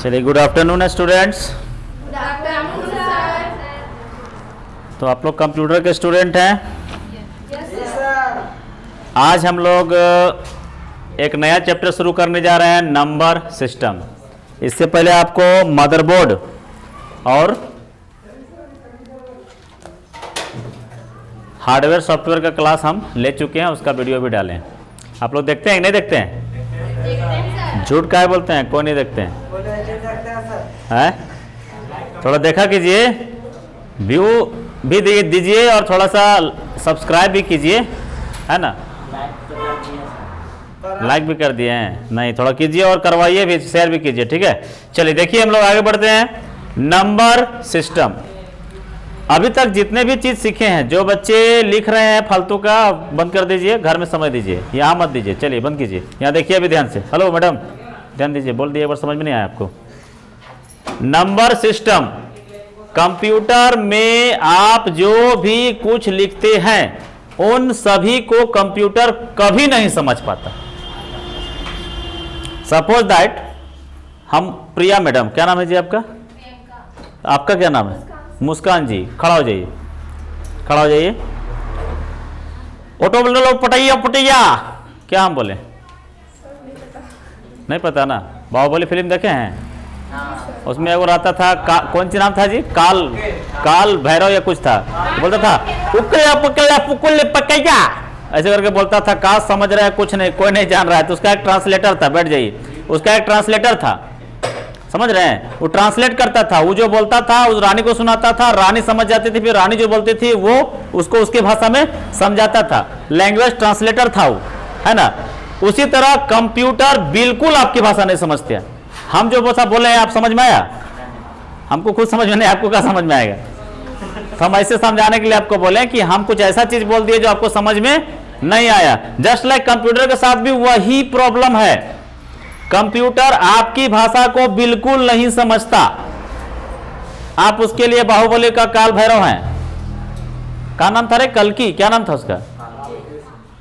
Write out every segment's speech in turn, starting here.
चलिए, good afternoon students. Good afternoon sir. तो आप लोग कंप्यूटर के स्टूडेंट हैं। Yes sir. आज हम लोग एक नया चैप्टर शुरू करने जा रहे हैं, नंबर सिस्टम। इससे पहले आपको मदरबोर्ड और हार्डवेयर सॉफ्टवेयर का क्लास हम ले चुके हैं, उसका वीडियो भी डालें। आप लोग देखते हैं कि नहीं देखते हैं? झूठ काहे बोलते हैं? कोई नहीं देखते हैं? थोड़ा देखा कीजिए, व्यू भी दीजिए और थोड़ा सा सब्सक्राइब भी कीजिए, है ना? लाइक भी कर दिए हैं? नहीं, थोड़ा कीजिए और करवाइए भी, शेयर भी कीजिए, ठीक है। चलिए देखिए, हम लोग आगे बढ़ते हैं। Number system. अभी तक जितने भी चीज सीखे हैं, जो बच्चे लिख रहे हैं फालतू का, बंद कर दीजिए, घर में समझ दीजिए, यहाँ मत दीजिए। चलिए बंद कीजिए, यहाँ देखिए अभी ध्यान से। हेलो मैडम, ध्यान दीजिए, बोल दिए, एक बार समझ में नहीं आया आपको? नंबर सिस्टम, कंप्यूटर में आप जो भी कुछ लिखते हैं उन सभी को कंप्यूटर कभी नहीं समझ पाता। सपोज दैट हम प्रिया मैडम, क्या नाम है जी आपका? आपका क्या नाम है? मुस्कान जी। खड़ा हो जाइए, खड़ा हो जाइए। ऑटो बोल लो, पटैया पटैया। क्या हम बोले? नहीं पता ना? बाहुबली फिल्म देखे हैं? उसमें वो रहता था, कौन सी नाम था जी? काल भैरव या कुछ था, बोलता था उकला पकला पुकुल पकैया, ऐसे करके बोलता था। का समझ रहा है? कुछ नहीं, कोई नहीं जान रहा है। तो उसका एक ट्रांसलेटर था, बैठ जाइए। उसका एक ट्रांसलेटर था, समझ रहे हैं? वो ट्रांसलेट करता था, वो जो बोलता था उस रानी को सुनाता था, रानी समझ जाती थी, फिर रानी जो बोलती थी वो उसको उसके भाषा में समझाता था। लैंग्वेज ट्रांसलेटर था वो, है ना? उसी तरह कंप्यूटर बिल्कुल आपकी भाषा नहीं समझते हैं। हम जो भाषा बोले हैं, आप समझ में आया? हमको खुद समझ में नहीं, आपको क्या समझ में आएगा? तो हम ऐसे समझाने के लिए आपको बोले कि हम कुछ ऐसा चीज बोल दिए जो आपको समझ में नहीं आया। जस्ट लाइक कंप्यूटर के साथ भी वही प्रॉब्लम है। कंप्यूटर आपकी भाषा को बिल्कुल नहीं समझता। आप उसके लिए बाहुबली का काल भैरव हैं। क्या नाम था रे? कल्कि, क्या नाम था उसका?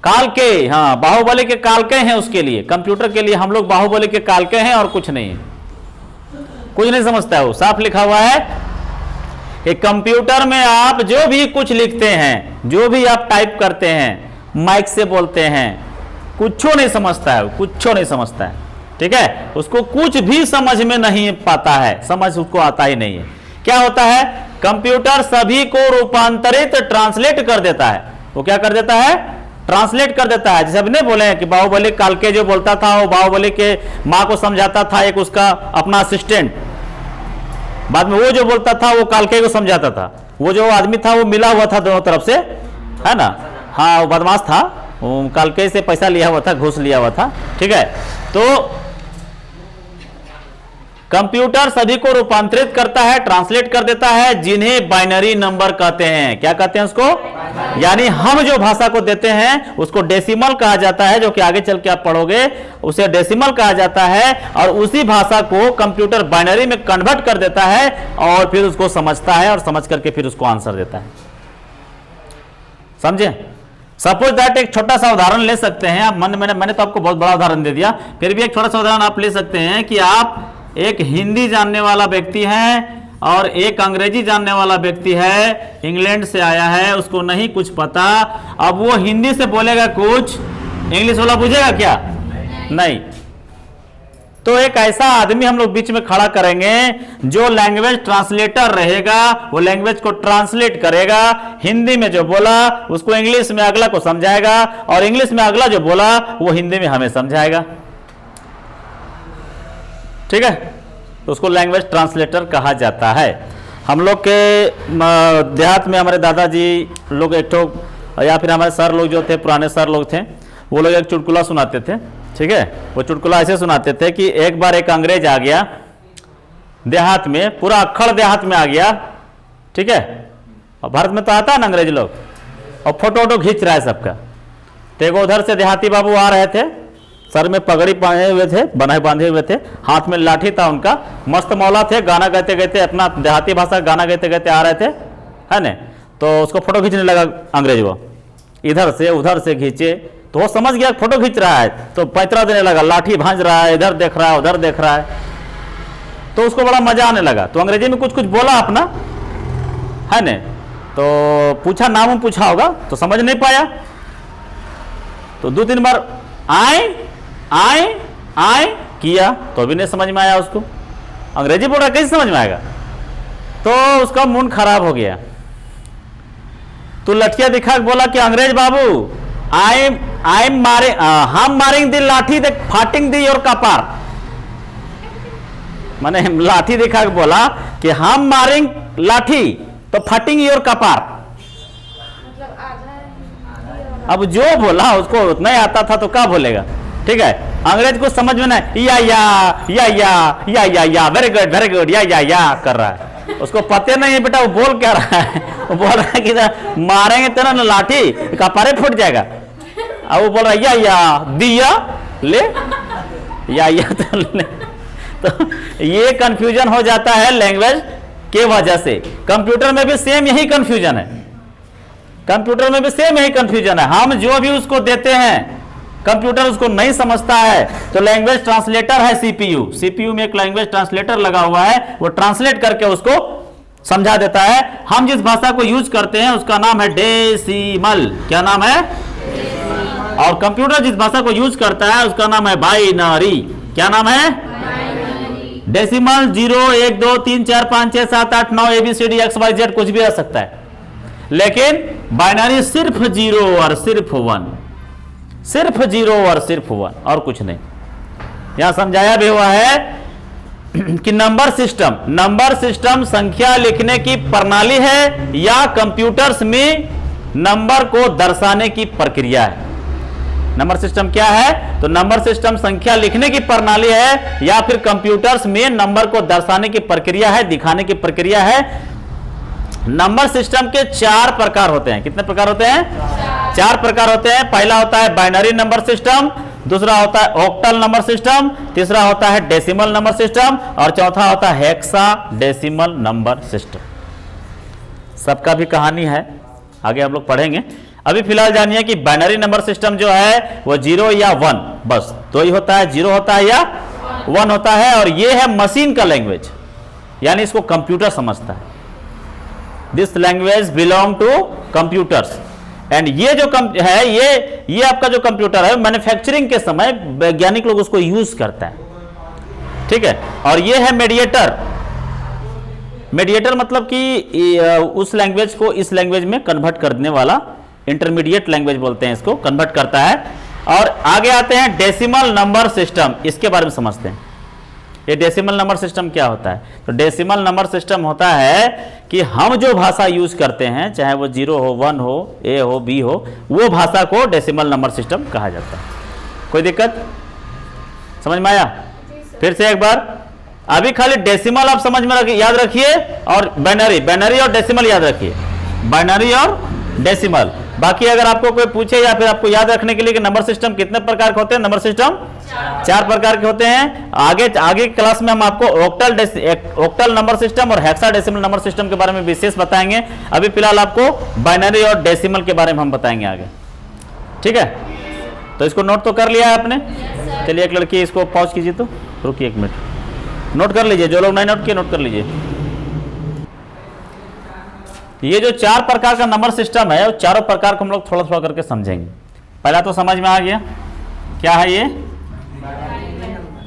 काल के। हाँ, बाहुबली के काल के हैं उसके लिए। कंप्यूटर के लिए हम लोग बाहुबली के काल के हैं और कुछ नहीं। कुछ नहीं समझता है वो। साफ लिखा हुआ है कि कंप्यूटर में आप जो भी कुछ लिखते हैं, जो भी आप टाइप करते हैं, माइक से बोलते हैं, कुछ नहीं समझता है, कुछ नहीं समझता है, ठीक है? उसको कुछ भी समझ में नहीं पाता है, समझ उसको आता ही नहीं है। क्या होता है? कंप्यूटर सभी को रूपांतरित, ट्रांसलेट कर देता है। वो क्या कर देता है? ट्रांसलेट कर देता है। जैसे अभी नहीं बोले हैं कि बाहुबली काल के जो बोलता था, वो बाहुबली के माँ को समझाता था, एक उसका अपना असिस्टेंट। बाद में वो जो बोलता था वो कालके को समझाता था। वो जो आदमी था वो मिला हुआ था दोनों तरफ से, है ना? हाँ, वो बदमाश था, वो कालके से पैसा लिया हुआ था, घूस लिया हुआ था, ठीक है? तो कंप्यूटर सभी को रूपांतरित करता है, ट्रांसलेट कर देता है, जिन्हें बाइनरी नंबर कहते हैं। क्या कहते हैं उसको? यानी हम जो भाषा को देते हैं उसको डेसिमल कहा जाता है, जो कि आगे चल के आप पढ़ोगे, उसे डेसिमल कहा जाता है। और उसी भाषा को कंप्यूटर बाइनरी में कन्वर्ट कर देता है और फिर उसको समझता है, और समझ करके फिर उसको आंसर देता है। समझे? सपोज दैट एक छोटा सा उदाहरण ले सकते हैं आप। मैंने तो आपको बहुत बड़ा उदाहरण दे दिया, फिर भी एक छोटा सा उदाहरण आप ले सकते हैं कि आप एक हिंदी जानने वाला व्यक्ति है और एक अंग्रेजी जानने वाला व्यक्ति है, इंग्लैंड से आया है, उसको नहीं कुछ पता। अब वो हिंदी से बोलेगा कुछ, इंग्लिश वाला बुझेगा क्या? नहीं। तो एक ऐसा आदमी हम लोग बीच में खड़ा करेंगे जो लैंग्वेज ट्रांसलेटर रहेगा। वो लैंग्वेज को ट्रांसलेट करेगा, हिंदी में जो बोला उसको इंग्लिश में अगला को समझाएगा, और इंग्लिश में अगला जो बोला वो हिंदी में हमें समझाएगा, ठीक है? तो उसको लैंग्वेज ट्रांसलेटर कहा जाता है। हम लोग के देहात में हमारे दादाजी लोग एक ठो, या फिर हमारे सर लोग जो थे, पुराने सर लोग थे, वो लोग एक चुटकुला सुनाते थे, ठीक है? वो चुटकुला ऐसे सुनाते थे कि एक बार एक अंग्रेज आ गया देहात में, पूरा अक्खड़ देहात में आ गया, ठीक है? और भारत में तो आता है ना अंग्रेज लोग, और फोटो वोटो खींच रहा है सबका। तो एक उधर से देहाती बाबू आ रहे थे, सर में पगड़ी बांधे हुए थे, बांधे हुए थे, हाथ में लाठी था उनका, मस्त मौला थे, गाना गाते गाते, अपना देहाती भाषा गाना गाते गाते आ रहे थे, है ना? तो उसको फोटो खींचने लगा अंग्रेज। वो इधर से उधर से खींचे, तो वो समझ गया फोटो खींच रहा है, तो पैतरा देने लगा, लाठी भांज रहा है, इधर देख रहा है, उधर देख रहा है। तो उसको बड़ा मजा आने लगा, तो अंग्रेजी में कुछ कुछ बोला अपना, है न, तो पूछा, नाम पूछा होगा तो समझ नहीं पाया, तो 2-3 बार आए आए आए किया तो भी नहीं समझ में आया उसको। अंग्रेजी बोल रहा कैसे समझ में आएगा, तो उसका मूड खराब हो गया। तो लठिया दिखा के बोला कि अंग्रेज बाबू आई मारे हम मारेंगे दी लाठी दे फाटिंग दी और कपार, माने लाठी दिखा के बोला कि हम मारेंगे लाठी तो फटेंगे और कपार। मतलब आधा अब जो बोला उसको उतना ही आता था तो क्या बोलेगा, ठीक है। अंग्रेज को समझ में नहीं, या वेरी गुड या कर रहा है, उसको पता नहीं है बेटा वो बोल क्या रहा है। वो बोल रहा है कि मारेंगे तेरा ना लाठी कपारे फूट जाएगा, अब वो बोल रहा है या दिया ले या तो ले। तो ये कंफ्यूजन हो जाता है लैंग्वेज के वजह से। कंप्यूटर में भी सेम यही कंफ्यूजन है, कंप्यूटर में भी सेम यही कंफ्यूजन है। हम जो भी उसको देते हैं कंप्यूटर उसको नहीं समझता है, तो लैंग्वेज ट्रांसलेटर है सीपीयू, सीपीयू में एक लैंग्वेज ट्रांसलेटर लगा हुआ है, वो ट्रांसलेट करके उसको समझा देता है। हम जिस भाषा को यूज करते हैं उसका नाम है डेसिमल, क्या नाम है, और कंप्यूटर जिस भाषा को यूज करता है उसका नाम है बाइनरी, क्या नाम है, डेसिमल 0 1 2 3 4 5 6 7 8 9 ABCD XYZ कुछ भी आ सकता है, लेकिन बाइनरी सिर्फ 0 और सिर्फ 1, सिर्फ 0 और सिर्फ 1 और कुछ नहीं। यहां समझाया भी हुआ है कि नंबर सिस्टम संख्या लिखने की प्रणाली है या कंप्यूटर्स में नंबर को दर्शाने की प्रक्रिया है। नंबर सिस्टम क्या है, तो नंबर सिस्टम संख्या लिखने की प्रणाली है या फिर कंप्यूटर्स में नंबर को दर्शाने की प्रक्रिया है, दिखाने की प्रक्रिया है। नंबर सिस्टम के 4 प्रकार होते हैं। कितने प्रकार होते हैं, 4 प्रकार होते हैं। पहला होता है बाइनरी नंबर सिस्टम, दूसरा होता है ऑक्टल नंबर सिस्टम, तीसरा होता है डेसिमल नंबर सिस्टम और चौथा होता है हेक्साडेसिमल नंबर सिस्टम। सबका भी कहानी है, आगे हम लोग पढ़ेंगे। अभी फिलहाल जानिए कि बाइनरी नंबर सिस्टम जो है वो 0 या 1, बस 2 ही होता है, 0 होता है या 1 होता है, और ये है मशीन का लैंग्वेज, यानी इसको कंप्यूटर समझता है। This language belong to computers, and ये जो है ये आपका जो कंप्यूटर है मैन्युफैक्चरिंग के समय वैज्ञानिक लोग उसको यूज करता है, ठीक है। और ये है मीडिएटर, मीडिएटर मतलब कि उस लैंग्वेज को इस लैंग्वेज में कन्वर्ट करने वाला, इंटरमीडिएट लैंग्वेज बोलते हैं इसको, कन्वर्ट करता है। और आगे आते हैं डेसिमल नंबर सिस्टम, इसके बारे में समझते हैं। ये डेसिमल नंबर सिस्टम क्या होता है, तो डेसिमल नंबर सिस्टम होता है कि हम जो भाषा यूज करते हैं, चाहे वो 0 हो, 1 हो, A हो, B हो, वो भाषा को डेसिमल नंबर सिस्टम कहा जाता है। कोई दिक्कत, समझ में आया? फिर से एक बार, अभी खाली डेसिमल आप समझ में याद रखिए और बाइनरी और डेसिमल याद रखिए, बाइनरी और डेसिमल। बाकी अगर आपको कोई पूछे या फिर आपको याद रखने के लिए कि नंबर सिस्टम कितने प्रकार के होते हैं, नंबर सिस्टम 4 प्रकार के होते हैं। आगे क्लास में हम आपको ऑक्टल नंबर सिस्टम और हेक्साडेसिमल नंबर सिस्टम के बारे में विशेष बताएंगे। अभी फिलहाल आपको बाइनरी और डेसिमल के बारे में हम बताएंगे आगे, ठीक है। तो इसको नोट तो कर लिया है आपने? चलिए एक लड़की इसको पॉज कीजिए, तो रुकिए 1 मिनट, नोट कर लीजिए, जो लोग नहीं नोट किए नोट कर लीजिए। ये जो 4 प्रकार का नंबर सिस्टम है, वो चारों प्रकार को हम लोग थोड़ा थोड़ा करके समझेंगे। पहला तो समझ में आ गया क्या है ये,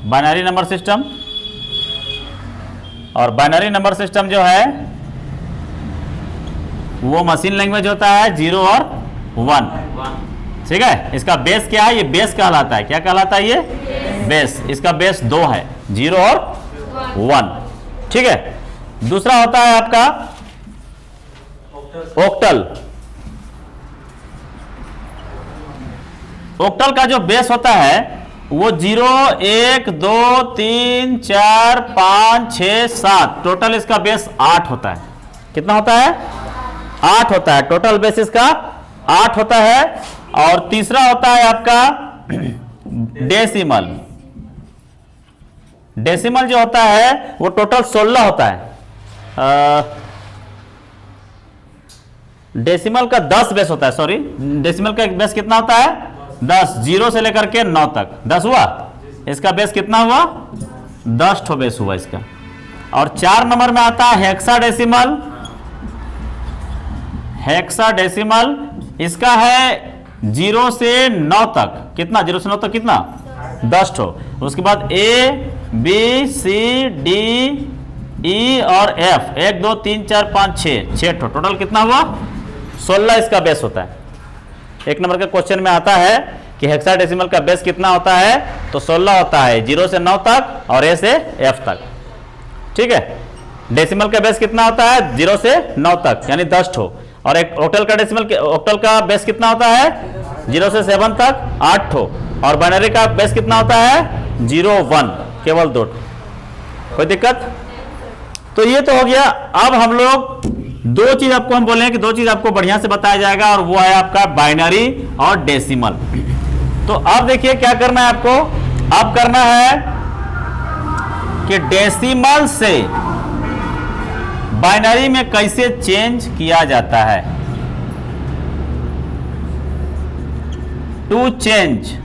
बाइनरी नंबर सिस्टम। और बाइनरी नंबर सिस्टम जो है वो मशीन लैंग्वेज होता है, 0 और 1, ठीक है। इसका बेस क्या है, ये बेस कहलाता है, क्या कहलाता है ये, बेस। इसका बेस 2 है, 0 और 1, ठीक है। दूसरा होता है आपका ऑक्टल। ऑक्टल का जो बेस होता है वो 0 1 2 3 4 5 6 7, टोटल इसका बेस 8 होता है। कितना होता है, 8 होता है, टोटल बेस इसका 8 होता है। और तीसरा होता है आपका डेसिमल। डेसिमल जो होता है वो टोटल 16 होता है। डेसिमल का 10 बेस होता है, सॉरी, डेसिमल का बेस कितना होता है, 10, 0 से लेकर के 9 तक 10 हुआ। इसका बेस कितना हुआ, 10 ठो बेस हुआ इसका, और 4 नंबर में आता है हेक्साडेसिमल। हेक्साडेसिमल इसका है 0 से 9 तक, कितना 0 से 9 तक कितना 10 ठो। उसके बाद A B C D E और F 1 2 3 4 5 6 ठो, टोटल कितना हुआ 16 इसका बेस होता है। 1 नंबर के क्वेश्चन में आता है कि हेक्साडेसिमल का बेस कितना होता है, तो 16 होता है 0 से 9 तक और A से F तक। ठीक है, डेसिमल का बेस कितना होता है 0 से 9 तक यानी 10 ठो, और एक ऑक्टल का ऑक्टल का बेस कितना होता है 0 से 7 तक 8 ठो, और बाइनरी का बेस कितना होता है 0 1 केवल 2 ठो। कोई दिक्कत? तो ये तो हो गया। अब हम लोग दो चीज आपको हम बोले हैं कि दो चीज आपको बढ़िया से बताया जाएगा, और वो है आपका बाइनरी और डेसिमल। तो अब देखिए क्या करना है आपको, अब करना है कि डेसिमल से बाइनरी में कैसे चेंज किया जाता है। To change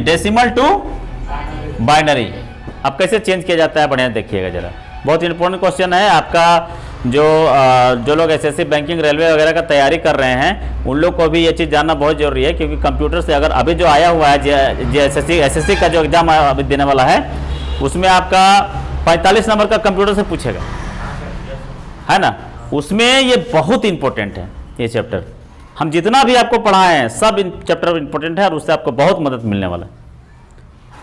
decimal to binary, अब कैसे चेंज किया जाता है बढ़िया देखिएगा जरा। बहुत इंपॉर्टेंट क्वेश्चन है आपका। जो लोग एसएससी बैंकिंग रेलवे वगैरह का तैयारी कर रहे हैं उन लोग को भी ये चीज़ जानना बहुत जरूरी है, क्योंकि कंप्यूटर से अगर अभी जो आया हुआ है एसएससी का जो एग्जाम अभी देने वाला है उसमें आपका 45 नंबर का कंप्यूटर से पूछेगा, है ना। उसमें ये बहुत इंपॉर्टेंट है ये चैप्टर। हम जितना भी आपको पढ़ाए हैं सब चैप्टर इंपॉर्टेंट है, और उससे आपको बहुत मदद मिलने वाला है।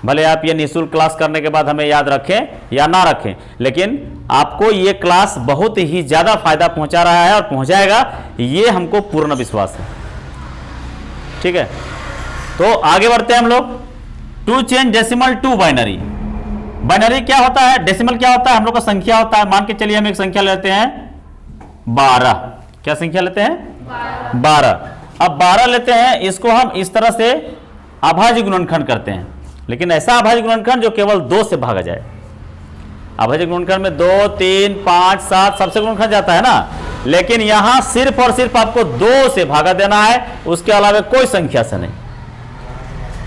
भले आप ये निःशुल्क क्लास करने के बाद हमें याद रखें या ना रखें, लेकिन आपको ये क्लास बहुत ही ज़्यादा फायदा पहुंचा रहा है और पहुंचाएगा, ये हमको पूर्ण विश्वास है। ठीक है, तो आगे बढ़ते हैं हम लोग। To change decimal to binary. Binary क्या होता है, डेसिमल क्या होता है, हम लोग का संख्या होता है। मान के चलिए हम एक संख्या लेते हैं 12। क्या संख्या लेते हैं 12। अब 12 लेते हैं, इसको हम इस तरह से अभाज्य गुणनखंड करते हैं, लेकिन ऐसा अभाज्य गुणनखंड जो केवल 2 से भागा जाए। अभाज्य गुणनखंड में 2 3 5 7 सबसे गुणनखंड जाता है ना, लेकिन यहां सिर्फ और सिर्फ आपको 2 से भागा देना है, उसके अलावा कोई संख्या से नहीं।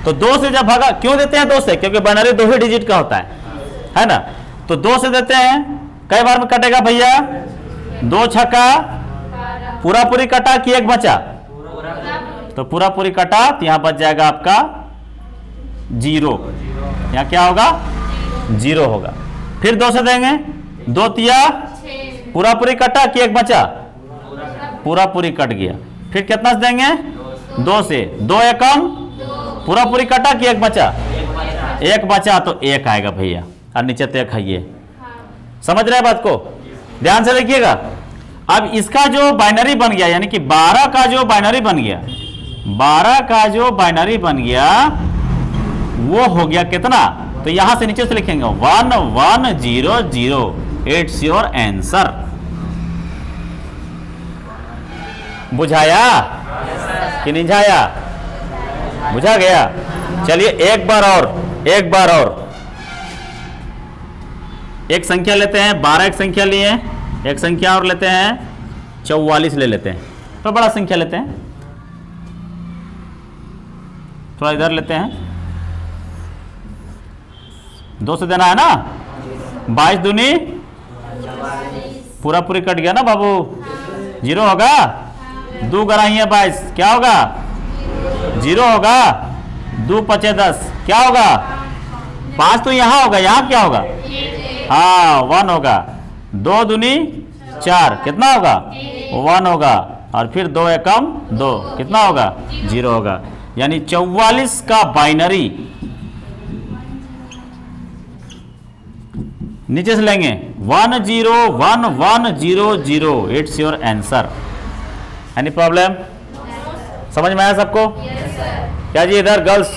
तो 2 से जब भागा क्यों देते हैं 2 से, क्योंकि बाइनरी 2 ही डिजिट का होता है ना। तो 2 से देते हैं, कई बार में कटेगा भैया 2 छक्का पूरा पूरी कटा कि एक बचा, तो पूरा पूरी कटा, तो यहां बच जाएगा आपका 0। यहां क्या होगा 0 होगा। फिर 2 से देंगे, 2 तिया पूरा पूरी कटा कि एक बचा, पूरा पूरी कट गया। फिर कितना से देंगे 2 से, 2 एकम पूरा पूरी कटा कि एक बचा, एक बचा, तो 1 आएगा भैया, और नीचे तो 1 है ये। समझ रहे बात को, ध्यान से देखिएगा। अब इसका जो बाइनरी बन गया, यानी कि 12 का जो बाइनरी बन गया, 12 का जो बाइनरी बन गया वो हो गया कितना, तो यहां से नीचे से लिखेंगे 1100। It's your answer. बुझाया कि नहीं बुझाया? बुझा गया। चलिए एक बार और एक संख्या लेते हैं, 12 एक संख्या लिए, एक संख्या और लेते हैं 44 ले लेते हैं। तो बड़ा संख्या लेते हैं, थोड़ा इधर लेते हैं, 2 से देना है ना। 22 दूनी पूरा पूरी कट गया ना बाबू, 0 होगा। 2 गराही है 22, क्या होगा 0 होगा। 2 पचे 10, क्या होगा 5, तो यहां होगा, यहां क्या होगा, हाँ 1 होगा। 2 दूनी 4, कितना होगा 1 होगा। और फिर 2 एकम 2, कितना होगा 0 होगा। यानी 44 का बाइनरी नीचे से लेंगे 101100। It's your answer. Any problem? समझ में आया सबको? क्या जी, इधर गर्ल्स,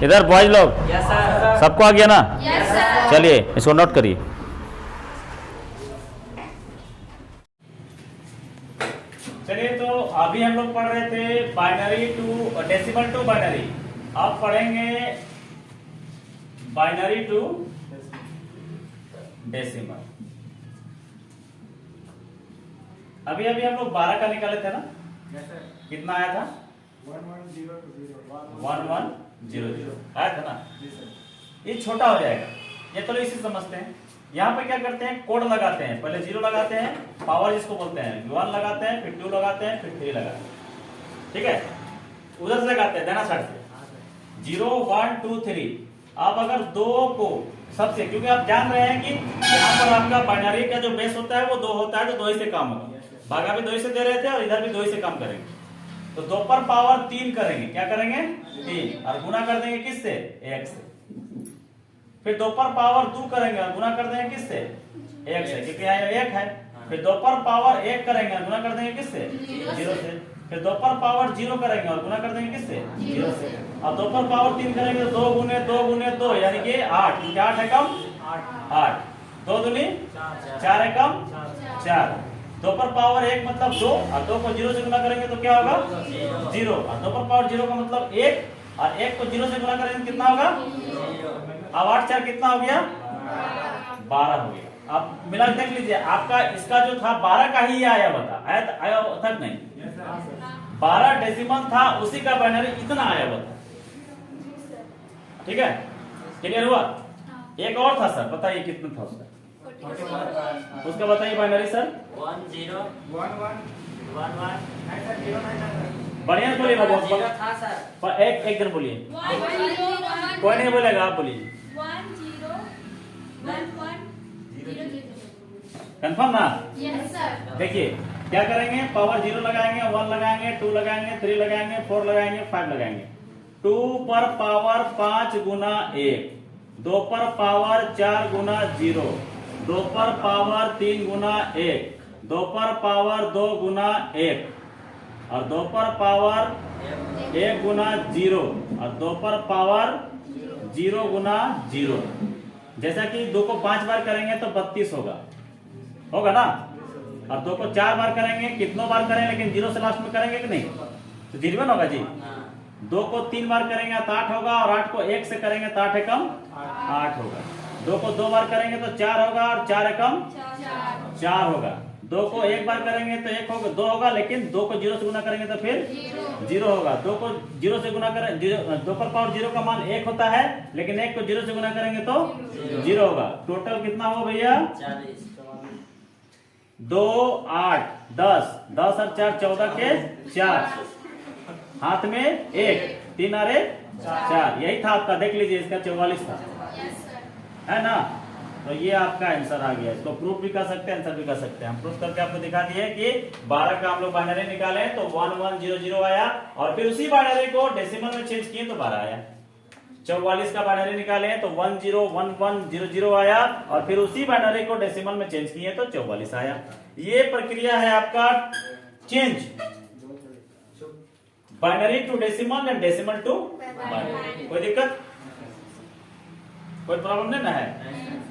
इधर बॉयज लोग, सबको आ गया ना? चलिए इसको नोट करिए। चलिए, तो अभी हम लोग पढ़ रहे थे binary to decimal to binary. अब पढ़ेंगे बाइनरी टू डेसिमल। अभी हम लोग 12 का निकाले थे ना? कितना आया था 1100 आया था ना। ये छोटा हो जाएगा, ये तो इसी समझते हैं। यहाँ पे क्या करते हैं, कोड लगाते हैं, पहले 0 लगाते हैं, पावर जिसको बोलते हैं 1 लगाते हैं, फिर 2 लगाते हैं, फिर 3 लगाते हैं। ठीक है, उधर से लगाते हैं देना साइड से 0 1 2 3। आप अगर 2 को सबसे, क्योंकि आप जान रहे हैं कि यहाँ पर आपका बाइनरी का जो बेस होता है वो 2 होता है, तो 2 ही से काम होगा। भागा भी 2 ही से दे रहे थे और इधर भी 2 ही से काम करेंगे, तो 2 पर पावर 3 करेंगे। क्या करेंगे, 3, और गुना कर देंगे किससे, 1 से। फिर 2 पर पावर 2 करेंगे और गुना कर देंगे किससे, 1 से, क्योंकि यहाँ 1 है। फिर 2 पर पावर 1 करेंगे और गुना कर देंगे किससे, 0 से। फिर 2 पर पावर 0 करेंगे और गुना कर देंगे किससे, 0 से। अब 2 पर पावर 3 करेंगे तो 2 गुने 2 गुने 2 यानी कि 8, क्योंकि 8 है कम 8, 2 दूनी 4 है कम 4। 2 पर पावर 1 मतलब 2, और 2 को 0 से गुना करेंगे तो क्या होगा, 0। और 2 पर पावर 0 का मतलब 1, और 1 को 0 से गुना करेंगे कितना होगा, अब 8 4 कितना हो गया, 12 हो गया। अब मिला देख लीजिए, आपका इसका जो था 12 का ही आया हुआ था, आया तक नहीं, 12 डेसिमल था, उसी का बाइनरी इतना आया हुआ था। ठीक है, क्लियर हुआ। एक और था सर, बताइए कितना था उसका, उसका बताइए बाइनरी सर। 1 0 1 1 1 1 बढ़िया बोलिए, 0 था सर। पर एक दिन बोलिए, कोई नहीं बोलेगा, आप बोलिए। 1 0 1 1 0 0। कंफर्म ना। Yes sir. देखिए क्या करेंगे, पावर 0 लगाएंगे, 1 लगाएंगे, 2 लगाएंगे, 3 लगाएंगे, 4 लगाएंगे, 5 लगाएंगे। 2 पर पावर 5 गुना 1, 2 पर पावर 4 गुना 0, 2 पर पावर 3 गुना 1, 2 पर पावर 2 गुना 1, और 2 पर पावर 1 गुना 0, और 2 पर पावर 0 गुना 0। जैसा कि 2 को 5 बार करेंगे तो 32 होगा ना, और 2 को 4 बार करेंगे, कितनों बार करें लेकिन 0 से लास्ट में करेंगे कि नहीं, तो 0 होगा जी। 2 को 3 बार करेंगे तो 8 होगा, और 8 को 1 से करेंगे तो 8 एकम 8 होगा। 2 को 2 बार करेंगे तो 4 होगा, और 4 एकम 4 होगा। 2 को 1 बार करेंगे तो 1 होगा, 2 होगा, लेकिन 2 को 0 से गुना करेंगे तो फिर 0 होगा। 2 को 0 से गुना करें, 2 पर पावर 0 का मान 1 होता है, लेकिन 1 को 0 से गुना करेंगे तो 0 होगा। टोटल कितना हो भैया, 2 8 10 10 और 4 14 के 4, हाथ में 1 3 और 1 4, यही था आपका। देख लीजिए इसका 44 था, है ना। तो ये आपका आंसर आ गया। इसको प्रूफ भी कर सकते हैं, आंसर भी कर सकते हैं। हम प्रूफ करके आपको दिखा दिए कि 12 का हम लोग बाइनरी निकाले तो 1100 आया, और फिर उसी बाइनरी को डेसिमल में चेंज किए तो 12 आया। 44 का बाइनरी निकाले तो 101100 आया, और फिर उसी बाइनरी को डेसिमल में चेंज किए तो 44 आया। ये प्रक्रिया है आपका change, binary to decimal and decimal to binary. कोई दिक्कत, कोई प्रॉब्लम नहीं ना है,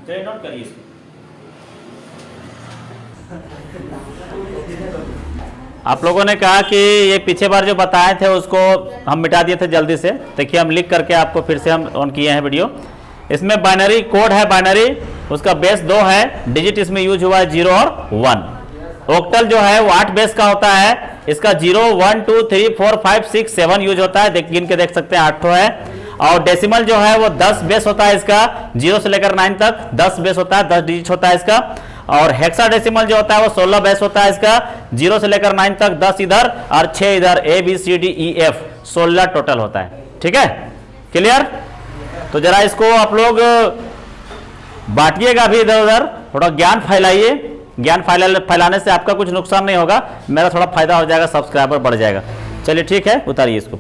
चलिए नोट करिए इसको। आप लोगों ने कहा कि ये पीछे बार जो बताए थे उसको हम मिटा दिए थे जल्दी से। देखिए हम लिख करके आपको फिर से हम ऑन किए हैं वीडियो। इसमें बाइनरी कोड है, बाइनरी उसका बेस 2 है, डिजिट इसमें यूज हुआ है 0 और 1। ऑक्टल जो है वो 8 बेस का होता है, इसका 0 1 2 3 4 5 6 7 यूज होता है, गिन के देख सकते हैं 8 है। और डेसिमल जो है वो 10 बेस होता है, इसका 0 से लेकर 9 तक 10 बेस होता है, 10 डिजिट होता है इसका। और हेक्साडेसिमल जो होता है वो 16 बेस होता है इसका, 0 से लेकर 9 तक 10 इधर और 6 इधर, ABCDEF 16 टोटल होता है। ठीक है, क्लियर। तो जरा इसको आप लोग बांटिएगा भी इधर उधर, थोड़ा ज्ञान फैलाइए। ज्ञान फैलाने से आपका कुछ नुकसान नहीं होगा, मेरा थोड़ा फायदा हो जाएगा, सब्सक्राइबर बढ़ जाएगा। चलिए ठीक है, उतारिए इसको।